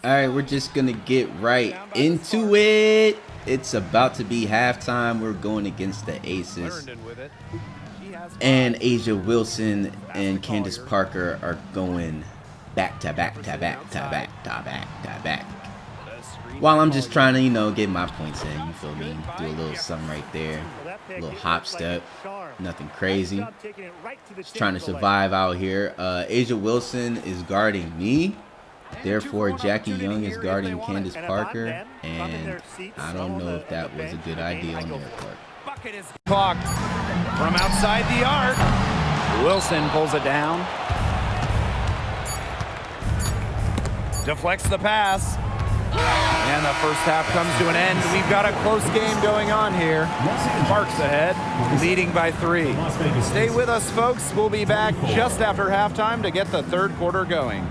All right, we're just going to get right into it. It's about to be halftime. We're going against the Aces. And Asia Wilson and Candace Parker are going back to back to back to back to back to back. While I'm just trying to, you know, get my points in, you feel me? Do a little something right there. A little hop step. Nothing crazy. Just trying to survive out here. Asia Wilson is guarding me. Therefore, Jackie Young is guarding Candace Parker. And I don't know if that was a good idea on their part. Bucket is clocked from outside the arc. Wilson pulls it down. Deflects the pass. And the first half comes to an end. We've got a close game going on here. Parks ahead, leading by 3. Stay with us, folks. We'll be back just after halftime to get the third quarter going.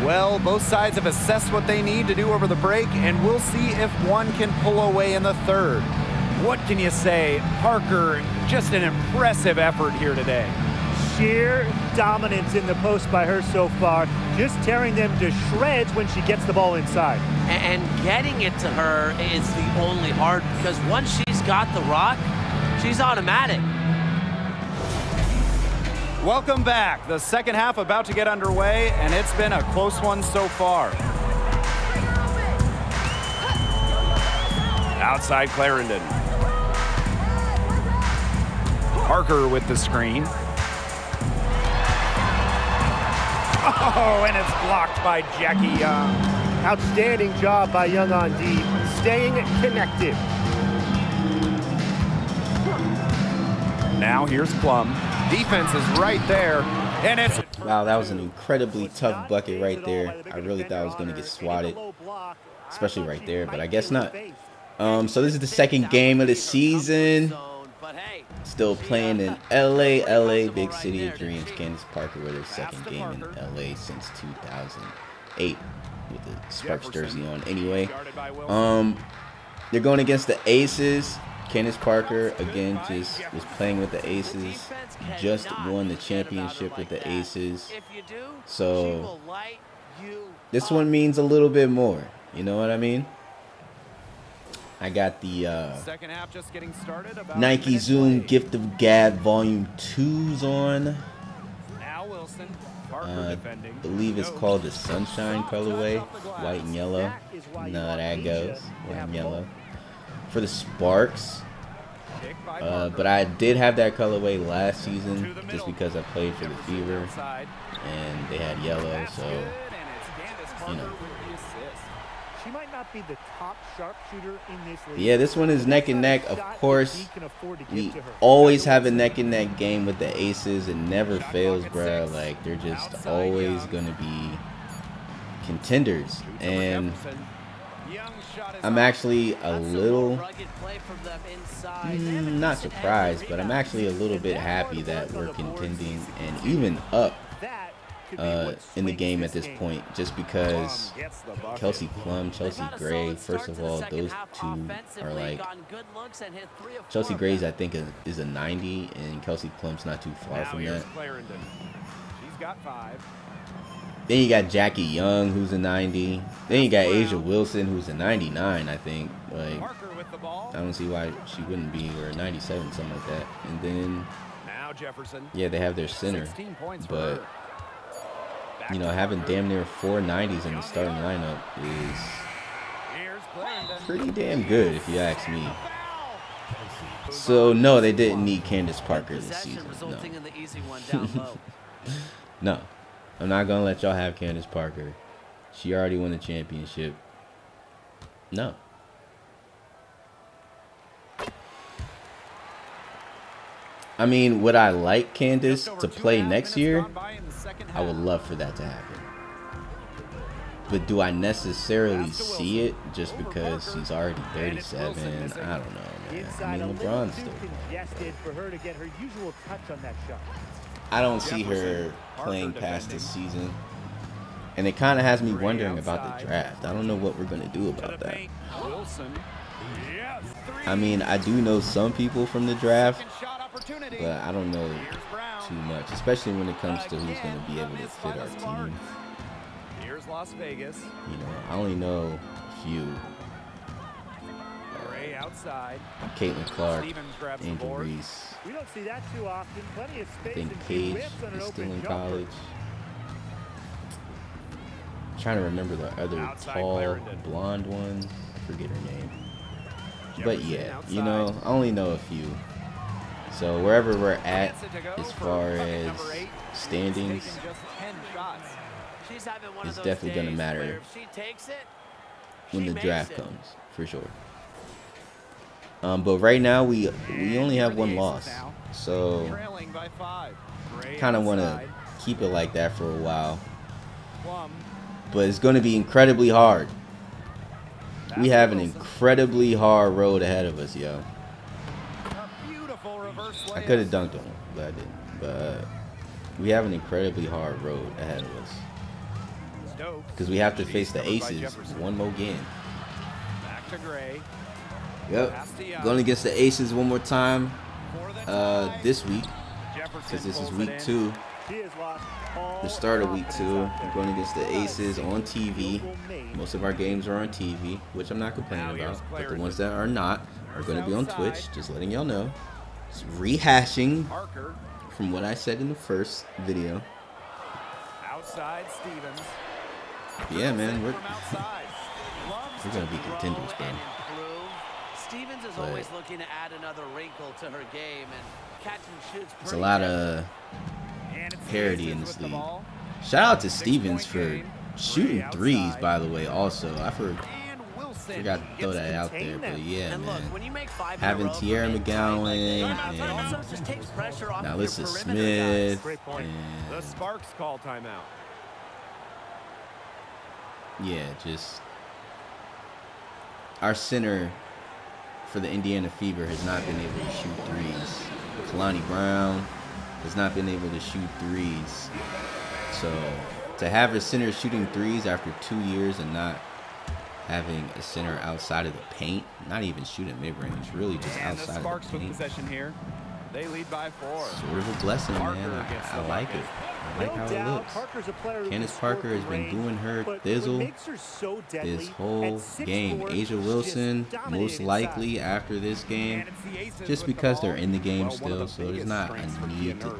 Well, both sides have assessed what they need to do over the break, and we'll see if one can pull away in the third. What can you say? Parker, just an impressive effort here today. Sheer dominance in the post by her so far, just tearing them to shreds when she gets the ball inside. And getting it to her is the only hard, because once she's got the rock, she's automatic. Welcome back. The second half about to get underway, and it's been a close one so far. Outside Clarendon. Parker with the screen. Oh, and it's blocked by Jackie Young. Outstanding job by Young on D, staying connected. Now here's Plum. Defense is right there, and it's... Wow, that was an incredibly tough bucket right there. I really thought I was going to get swatted, especially right there, but I guess not. So this is the second game of the season. Still playing in LA, big city of dreams. Candace Parker with her second game in LA since 2008 with the Sparks jersey on. Anyway, they're going against the Aces. Candace Parker, again, just was playing with the Aces, just won the championship with the Aces. So this one means a little bit more. You know what I mean? I got the Nike Zoom Gift of Gab Volume 2s on. I believe it's called the Sunshine colorway, white and yellow. You know how that goes, white and yellow. For the Sparks, but I did have that colorway last season just because I played for the Fever and they had yellow, so you know. She might not be the top sharpshooter in this league. Yeah, this one is neck and neck. Of course, we always have a neck and neck game with the Aces. It never fails, bro. Like, they're just always gonna be contenders, and I'm actually a little, not surprised, but I'm actually a little bit happy that we're contending and even up in the game at this point, just because Kelsey Plum, Chelsea Gray, first of all, those two are like, Chelsea Gray's I think is a 90, and Kelsey Plum's not too far from that. Then you got Jackie Young, who's a 90. Then you got Asia Wilson, who's a 99, I think. Like, I don't see why she wouldn't be, or a 97, something like that. And then, yeah, they have their center. But, you know, having damn near 4 90s in the starting lineup is pretty damn good, if you ask me. So, no, they didn't need Candace Parker this season. No. No. I'm not going to let y'all have Candace Parker. She already won the championship. No. I mean, would I like Candace to play next year? I would love for that to happen. But do I necessarily see it just because she's already 37? I don't know, man. I mean, LeBron's still I don't see her playing past this season. And it kind of has me wondering about the draft. I don't know what we're going to do about that. I mean, I do know some people from the draft, but I don't know too much, especially when it comes to who's going to be able to fit our team. Here's Las Vegas. You know, I only know a few. Outside. Caitlin Clark, Angel Reese. We don't see that too often. Plenty of space. I think Paige is still in college. I'm trying to remember the other tall blonde one. I forget her name. But yeah, you know, I only know a few. So wherever we're at as far as standings, it's definitely going to matter when the draft comes, for sure. But right now we only have one loss, so kind of want to keep it like that for a while. But it's going to be incredibly hard. We have an incredibly hard road ahead of us, yo. I could have dunked on him, but I didn't. But we have an incredibly hard road ahead of us because we have to face the Aces one more game. Back to Gray. Yep, going against the Aces one more time this week, because this is week 2. The start of week 2, going against the Aces on TV. Most of our games are on TV, which I'm not complaining about, but the ones that are not are going to be on Twitch, just letting y'all know. Just rehashing from what I said in the first video. Outside Stevens. Yeah, man, we're going to be contenders, bro. Stevens is always looking to add another wrinkle to her game, and catch and shoots. It's a lot of parity in this league. Shout out to Stevens for shooting threes, by the way, also. I forgot to throw that out there, but yeah, man. Having Tierra McGowan and Alyssa Smith and the Sparks call timeout. Yeah, just our center for the Indiana Fever has not been able to shoot threes. Kalani Brown has not been able to shoot threes. So to have a center shooting threes after 2 years and not having a center outside of the paint, not even shooting mid-range, really just outside of the paint. Possession here. They lead by 4. Sort of a blessing, man. I like it. I like how it looks. Candace Parker has been doing her thizzle this whole game. Asia Wilson, most likely after this game, just because they're in the game still, so there's not a need to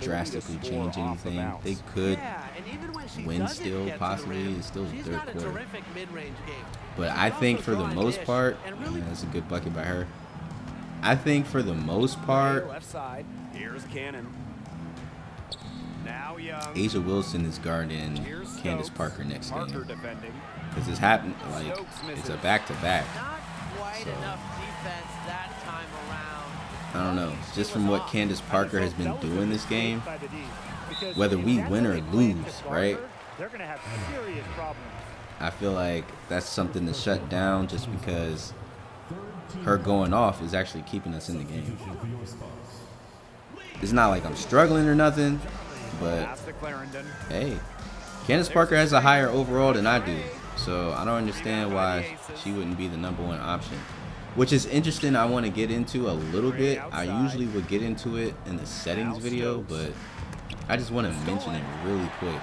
drastically change anything. They could win still, possibly. It's still the third quarter. But I think for the most part, that's a good bucket by her. I think for the most part, Asia Wilson is guarding Candace Parker next game. Because it's happened, like, it's a back-to-back. So, I don't know. Just from what Candace Parker has been doing this game, whether we win or lose, right? I feel like that's something to shut down just because her going off is actually keeping us in the game. It's not like I'm struggling or nothing, but hey, Candace Parker has a higher overall than I do, so I don't understand why she wouldn't be the #1 option. Which is interesting. I want to get into a little bit. I usually would get into it in the settings video, but I just want to mention it really quick.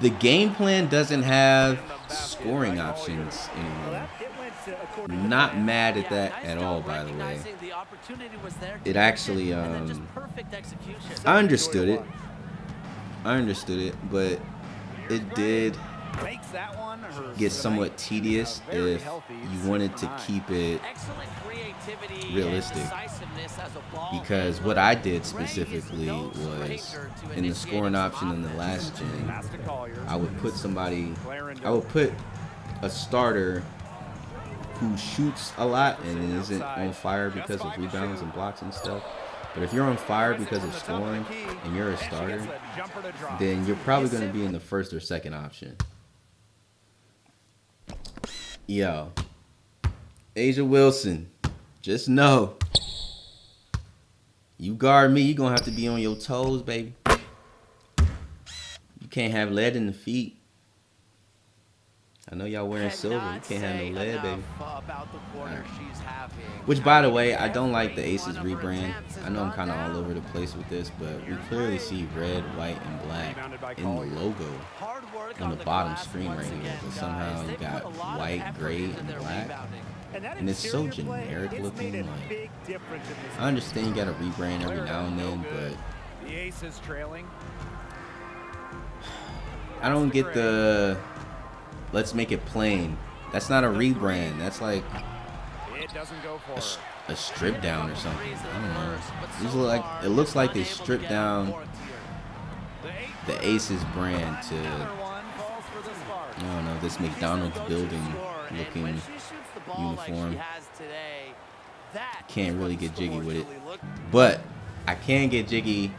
The game plan doesn't have scoring options anymore. Not mad at that at all, by the way. It actually, I understood it. But it did get somewhat tedious if you wanted to keep it realistic. Because what I did specifically was, in the scoring option in the last gen, I would put a starter who shoots a lot and isn't on fire because of rebounds and blocks and stuff. But if you're on fire because of scoring and you're a starter, then you're probably going to be in the first or second option. Yo, Asia Wilson, just know, you guard me, you're going to have to be on your toes, baby. You can't have lead in the feet. I know y'all wearing silver. You can't have no lead, baby. Right. Which, by the way, I don't like the Aces rebrand. I know I'm kind of all over the place with this, but we clearly see red, white, and black in the logo on the bottom screen right here. But somehow you got white, gray, and black. And it's so generic looking. Like, I understand you got to rebrand every now and then, but the Aces trailing. I don't get the let's make it plain. That's not a rebrand. That's like a strip down or something. I don't know. It looks like they stripped down the Aces brand to, I don't know, this McDonald's building looking uniform. Can't really get jiggy with it, but I can get jiggy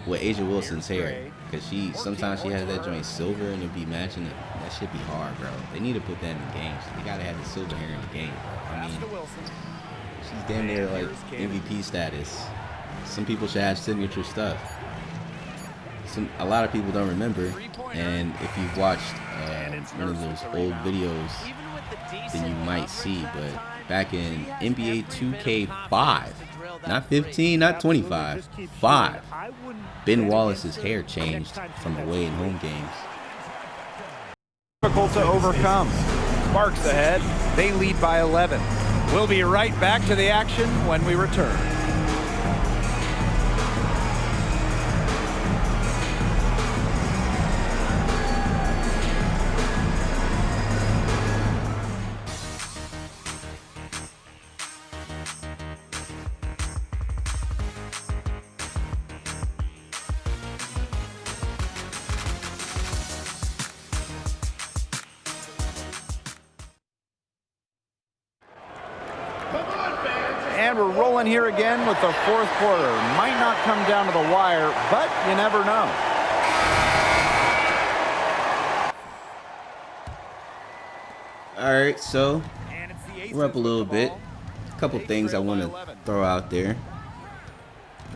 with Asia Wilson's hair, because sometimes she has that joint silver and it'd be matching it. That should be hard, bro. They need to put that in the games. They gotta have the silver hair in the game, bro. I mean, she's damn near like MVP status. Some people should have signature stuff. A lot of people don't remember, and if you've watched one of those old videos, then you might see. But back in NBA 2K5, not 15, not 25, 5, Ben Wallace's hair changed from away and home games. Difficult to overcome. Sparks ahead. They lead by 11. We'll be right back to the action when we return. And we're rolling here again with the fourth quarter. Might not come down to the wire, but you never know. All right, so we're up a little bit. A couple things I want to throw out there.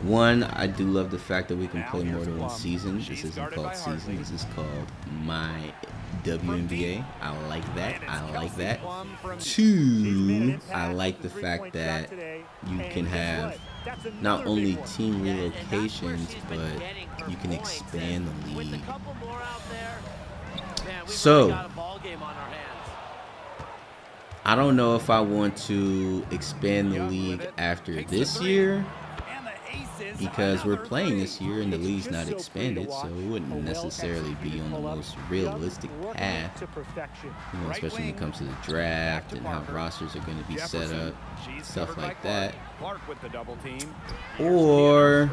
One, I do love the fact that we can play more than one season. This isn't called season. This is called my WNBA. I like that. I like that. Two, I like the fact that you can have not only team relocations, but you can expand the league. So, I don't know if I want to expand the league after this year, because we're playing this year and the league's not expanded, so it wouldn't necessarily be on the most realistic path, you know, especially when it comes to the draft and how rosters are going to be set up, stuff like that. Or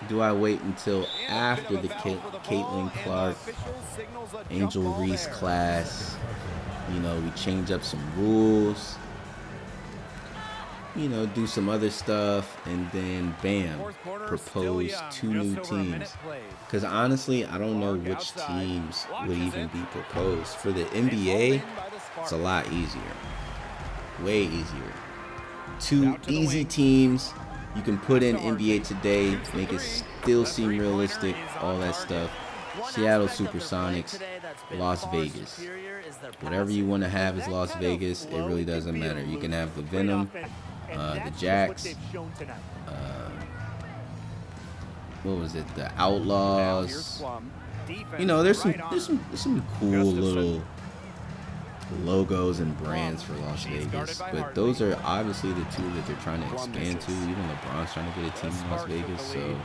do I wait until after the Caitlin Clark, Angel Reese class, you know, we change up some rules, you know, do some other stuff, and then bam, propose 2 new teams. Because honestly, I don't know which teams would even be proposed. For the NBA, it's a lot easier, way easier. 2 easy teams you can put in NBA Today, make it still seem realistic, all that stuff. Seattle Supersonics, Las Vegas. Whatever you want to have is Las Vegas. It really doesn't matter. You can have the Venom, the Jacks, what was it, the Outlaws. You know, there's some cool little logos and brands for Las Vegas, but those are obviously the 2 that they're trying to expand to. Even LeBron's trying to get a team in Las Vegas, so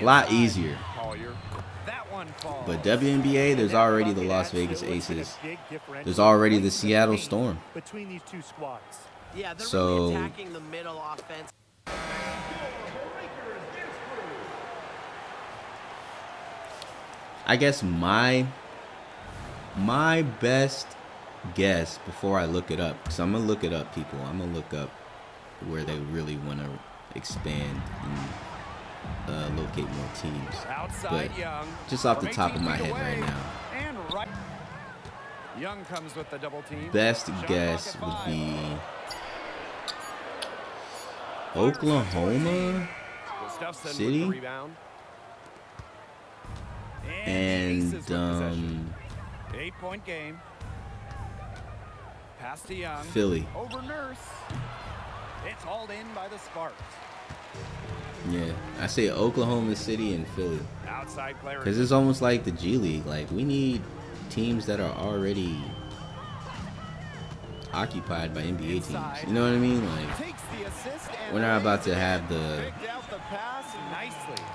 a lot easier. But WNBA, there's already the Las Vegas Aces. There's already the Seattle Storm. So I guess my best guess before I look it up, because I'm going to look it up, people. I'm going to look up where they really want to expand and locate more teams. But just off the top of my head right now, Young comes with the double team. best guess would be Oklahoma City and 8-point game. Pass to Young. Philly. Over Nurse. It's hauled in by the Sparks. Yeah, I say Oklahoma City and Philly. Outside player. Because it's almost like the G League. Like, we need teams that are already occupied by NBA teams. You know what I mean? Like, we're not about to have the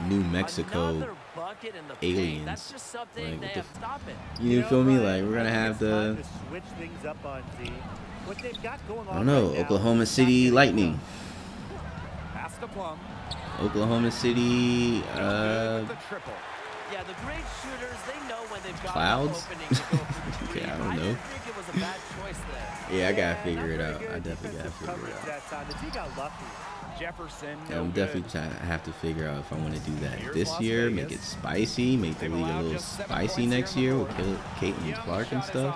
New Mexico aliens. Like, you feel me? Like, we're gonna have the, I don't know, Oklahoma City Lightning, Oklahoma City Yeah, the great shooters, they know when they've got Clouds. opening to go for three. Yeah, I don't know. think it was a bad choice there. Yeah, I gotta figure it out. I definitely gotta figure it out. Jefferson. Yeah, I'm definitely trying to have to figure out if I want to do that this year, make it spicy, make the league a little spicy next year with Caitlin Clark and stuff,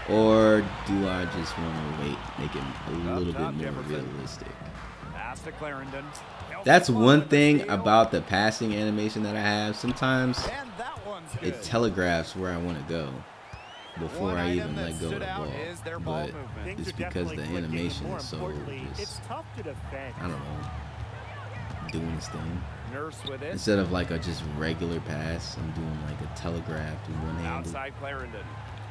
or do I just want to wait, make it a little bit more realistic? That's one thing about the passing animation that I have. Sometimes it telegraphs where I want to go before I even let go of the ball, but it's because the animation is so just, I don't know, doing this thing. Instead of like a just regular pass, I'm doing like a telegraphed one-handed.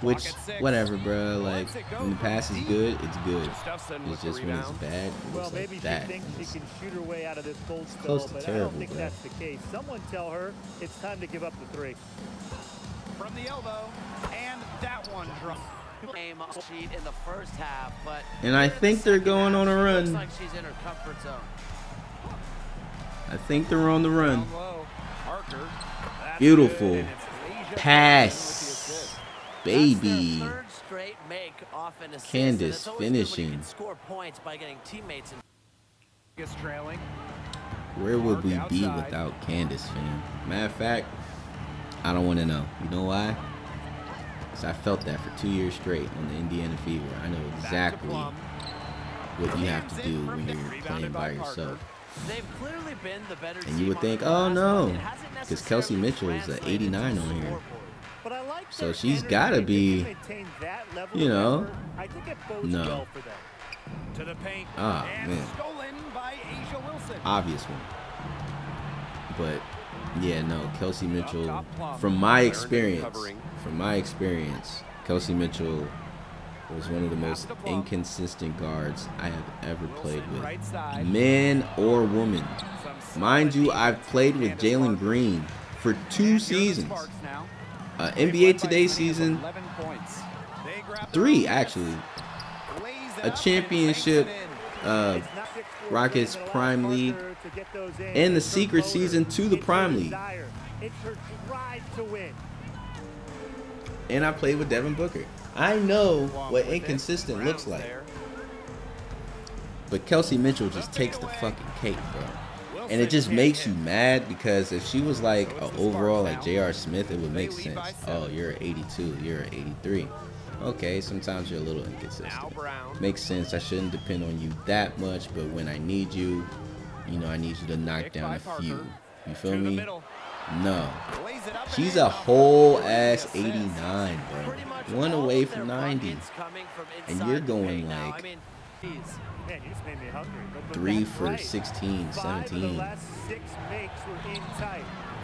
Which, whatever, bro. Like, when the pass is good, it's good. It's just when it's bad, it looks like that. It's close to terrible, bro. Someone tell her it's time to give up the three. From the elbow, and that one dropped. Sheet in the first half, but And I think they're going on a looks run. like she's in her comfort zone. I think they're on the run. Parker. Beautiful pass. Baby. That's their third straight make off an assist, Candace and it's always good when you finishing. can score points by getting teammates in. Trailing. Where would we be without Candace, fam? Matter of fact, I don't want to know. You know why? Because I felt that for 2 years straight on the Indiana Fever. I know exactly what you have to do when you're playing by yourself. They've clearly been the better And you would think, oh no, because Kelsey Mitchell is an 89 on here. So she's got to be, you know, no. Ah, man. Obvious one. But, yeah, no, Kelsey Mitchell, from my experience, Kelsey Mitchell was one of the most inconsistent guards I have ever played with, men or women. Mind you, I've played with Jalen Green for 2 seasons. NBA Today season 3, actually. A championship Rockets Prime League and the secret season to the Prime League. And I played with Devin Booker. I know what inconsistent looks like. But Kelsey Mitchell just takes the fucking cake, bro. And it just makes you mad because if she was like an overall like J.R. Smith, it would make sense. Oh, you're an 82, you're an 83. Okay, sometimes you're a little inconsistent. Makes sense. I shouldn't depend on you that much, but when I need you, you know, I need you to knock down a few. You feel me? No. She's a whole ass 89, bro. One away from 90. And you're going like 3 for 16, 17.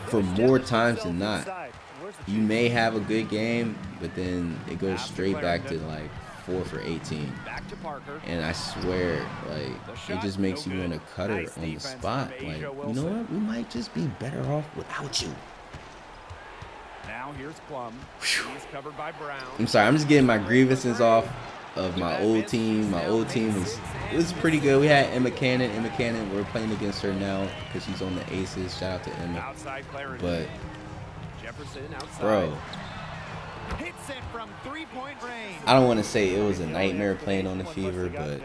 For more times than not. You may have a good game, but then it goes straight back to like 4 for 18. And I swear, like, it just makes you want to cut her on the spot. Like, you know what? We might just be better off without you. Now here's Plum. He's covered by Brown. I'm sorry, I'm just getting my grievances off of my old team. My old team was pretty good. We had Emma Cannon. We're playing against her now because she's on the Aces. Shout out to Emma. But, bro, Hits it from 3-point range. I don't want to say it was a nightmare playing on the Fever, but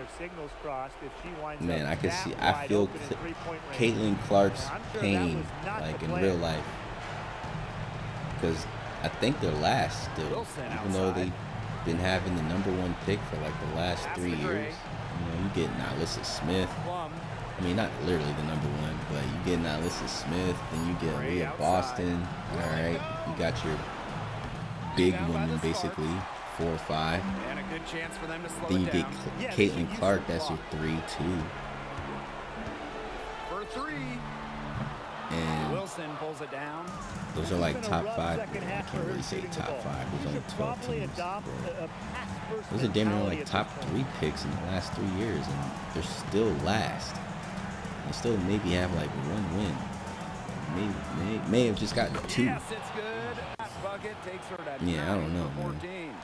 man, I feel Caitlin Clark's pain like in real life, because I think they're last still, even though they've been having the #1 pick for like the last 3 years. You know, you get Nyla Smith. I mean, not literally the #1, but you get Nyla Smith, then you get Leah Boston. All right, you got your big women basically, 4 or 5. And a good chance for them to slow Then you it get down. Caitlin Clark, that's your 3-2. For 3. And Wilson pulls it down. those are like top 5. I can't really say top 5. There's only 12 teams. But those are damn near like top 3 picks in the last 3 years, and they're still last. They still maybe have like 1 win. May have just gotten 2. Yes, it's good. That bucket takes her to Yeah, I don't know, man. 14.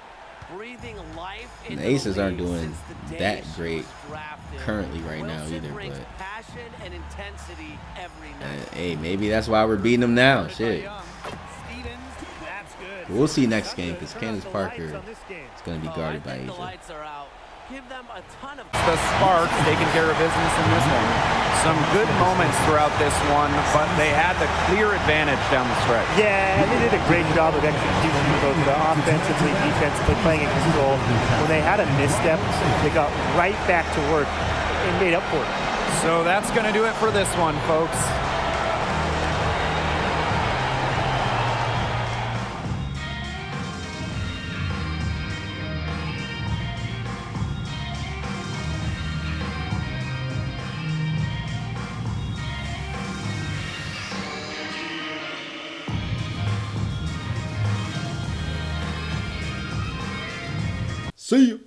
Breathing life And the into Aces aren't league doing since the day that she great was drafted. currently right now Wilson either, brings but passion and intensity every night. hey, maybe that's why we're beating them now. Shit. Stevens, that's good. But we'll see next game, because Candace Parker is going to be guarded by I think the Asia. lights are out. Give them a ton of The Sparks taking care of business in this one. Some good moments throughout this one, but they had the clear advantage down the stretch. Yeah, they did a great job of execution both offensively, defensively, playing in control. When they had a misstep, they got right back to work and made up for it. So that's going to do it for this one, folks. See you.